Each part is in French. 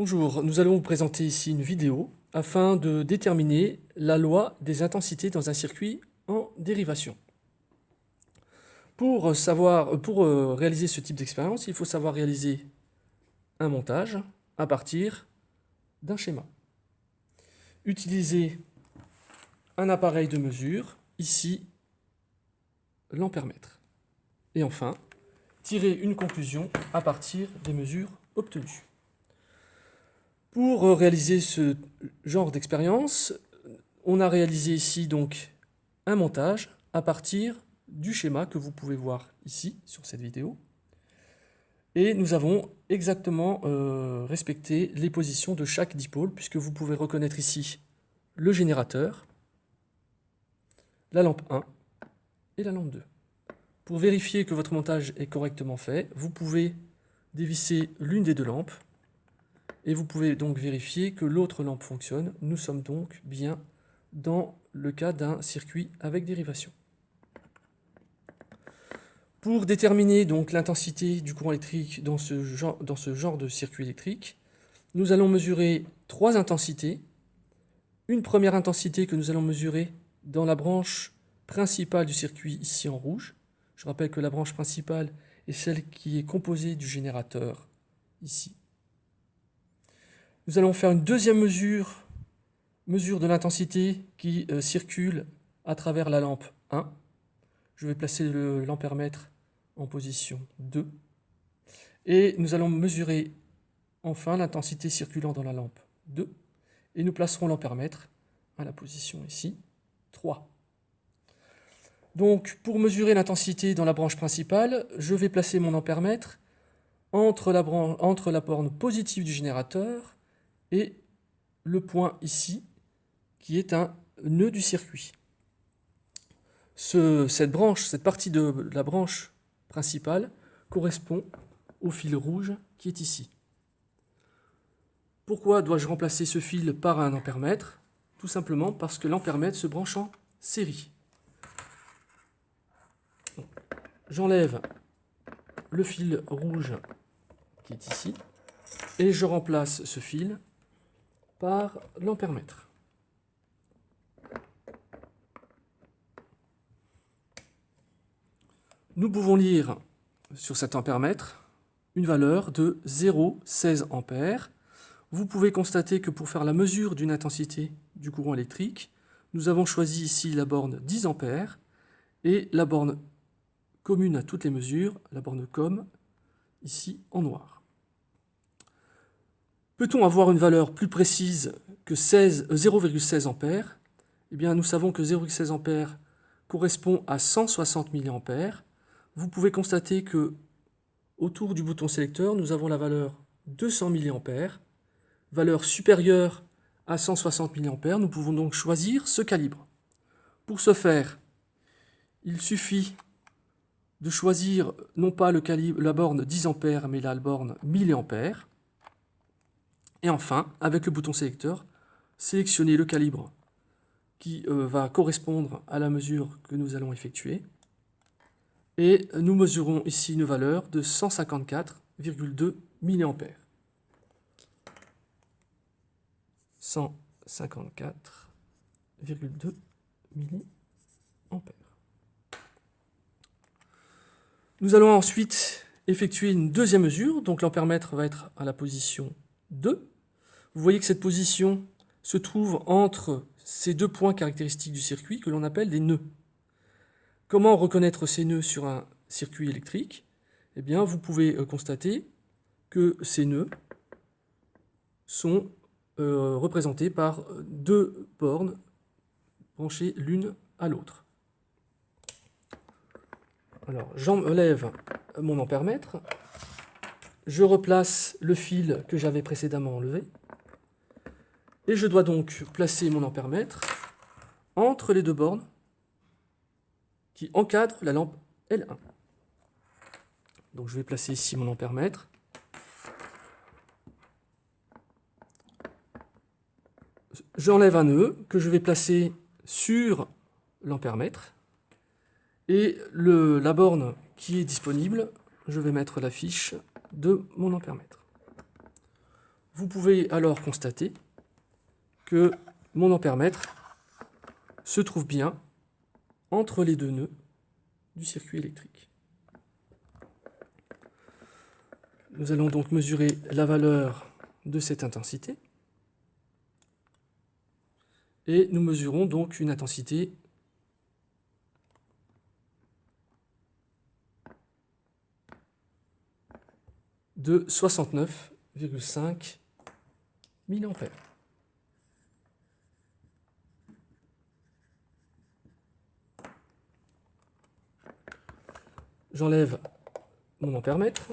Bonjour, nous allons vous présenter ici une vidéo afin de déterminer la loi des intensités dans un circuit en dérivation. Pour réaliser ce type d'expérience, il faut savoir réaliser un montage à partir d'un schéma. Utiliser un appareil de mesure, ici l'ampèremètre. Et enfin, tirer une conclusion à partir des mesures obtenues. Pour réaliser ce genre d'expérience, on a réalisé ici donc un montage à partir du schéma que vous pouvez voir ici sur cette vidéo. Et nous avons exactement respecté les positions de chaque dipôle, puisque vous pouvez reconnaître ici le générateur, la lampe 1 et la lampe 2. Pour vérifier que votre montage est correctement fait, vous pouvez dévisser l'une des deux lampes et vous pouvez donc vérifier que l'autre lampe fonctionne. Nous sommes donc bien dans le cas d'un circuit avec dérivation. Pour déterminer donc l'intensité du courant électrique dans ce genre de circuit électrique, nous allons mesurer trois intensités. Une première intensité que nous allons mesurer dans la branche principale du circuit, ici en rouge. Je rappelle que la branche principale est celle qui est composée du générateur, ici. Nous allons faire une deuxième mesure de l'intensité qui circule à travers la lampe 1. Je vais placer l'ampèremètre en position 2. Et nous allons mesurer enfin l'intensité circulant dans la lampe 2. Et nous placerons l'ampèremètre à la position ici 3. Donc pour mesurer l'intensité dans la branche principale, je vais placer mon ampèremètre entre la borne positive du générateur et le point ici, qui est un nœud du circuit. Cette partie de la branche principale correspond au fil rouge qui est ici. Pourquoi dois-je remplacer ce fil par un ampèremètre? Tout simplement parce que l'ampèremètre se branche en série. J'enlève le fil rouge qui est ici et je remplace ce fil par l'ampèremètre. Nous pouvons lire sur cet ampèremètre une valeur de 0,16 ampères. Vous pouvez constater que pour faire la mesure d'une intensité du courant électrique, nous avons choisi ici la borne 10 ampères et la borne commune à toutes les mesures, la borne COM, ici en noir. Peut-on avoir une valeur plus précise que 0,16 ampères? Eh bien, nous savons que 0,16 ampères correspond à 160 mA. Vous pouvez constater que autour du bouton sélecteur, nous avons la valeur 200 mA, valeur supérieure à 160 mA. Nous pouvons donc choisir ce calibre. Pour ce faire, il suffit de choisir non pas la borne 10 ampères, mais la borne 1000 ampères. Et enfin, avec le bouton sélecteur, sélectionner le calibre qui va correspondre à la mesure que nous allons effectuer. Et nous mesurons ici une valeur de 154,2 mA. 154,2 mA. Nous allons ensuite effectuer une deuxième mesure, donc l'ampèremètre va être à la position 2. Vous voyez que cette position se trouve entre ces deux points caractéristiques du circuit que l'on appelle des nœuds. Comment reconnaître ces nœuds sur un circuit électrique? Eh bien, vous pouvez constater que ces nœuds sont représentés par deux bornes branchées l'une à l'autre. Alors, j'enlève mon ampèremètre, je replace le fil que j'avais précédemment enlevé, et je dois donc placer mon ampèremètre entre les deux bornes qui encadrent la lampe L1. Donc je vais placer ici mon ampèremètre. J'enlève un nœud que je vais placer sur l'ampèremètre. Et la borne qui est disponible, je vais mettre la fiche de mon ampèremètre. vous pouvez alors constater que mon ampèremètre se trouve bien entre les deux nœuds du circuit électrique. Nous allons donc mesurer la valeur de cette intensité. Et nous mesurons donc une intensité de 69,5 mA. J'enlève mon ampèremètre.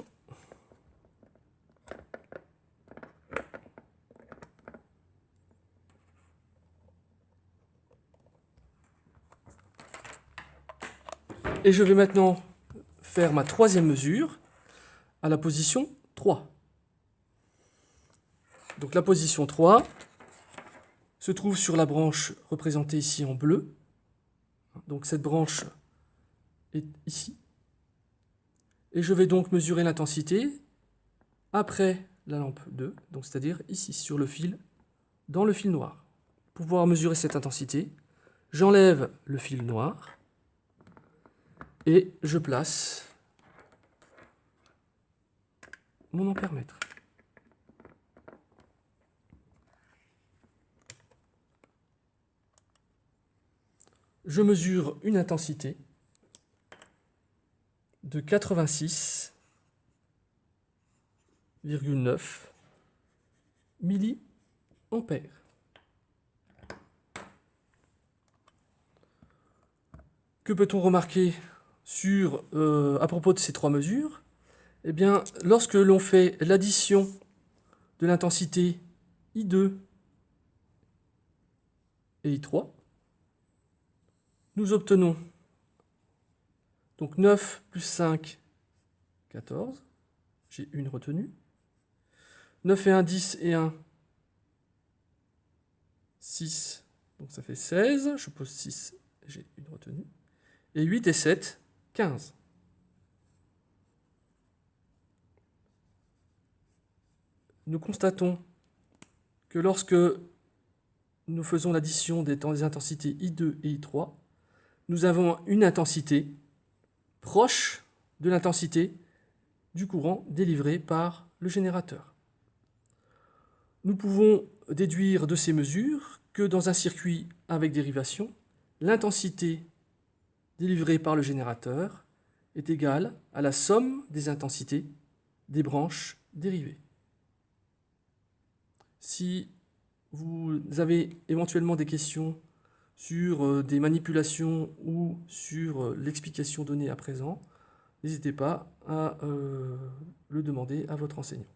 Et je vais maintenant faire ma troisième mesure à la position 3. Donc la position 3 se trouve sur la branche représentée ici en bleu. Donc cette branche est ici. Et je vais donc mesurer l'intensité après la lampe 2, donc c'est-à-dire ici, sur le fil, dans le fil noir. Pour pouvoir mesurer cette intensité, j'enlève le fil noir et je place mon ampèremètre. Je mesure une intensité de 86,9 milliampères. Que peut-on remarquer à propos de ces trois mesures? Eh bien, lorsque l'on fait l'addition de l'intensité I2 et I3, nous obtenons donc 9 plus 5, 14. J'ai une retenue. 9 et 1, 10 et 1, 6. Donc ça fait 16. Je pose 6, j'ai une retenue. Et 8 et 7, 15. Nous constatons que lorsque nous faisons l'addition des intensités I2 et I3, nous avons une intensité proche de l'intensité du courant délivré par le générateur. Nous pouvons déduire de ces mesures que dans un circuit avec dérivation, l'intensité délivrée par le générateur est égale à la somme des intensités des branches dérivées. Si vous avez éventuellement des questions sur des manipulations ou sur l'explication donnée à présent, n'hésitez pas à le demander à votre enseignant.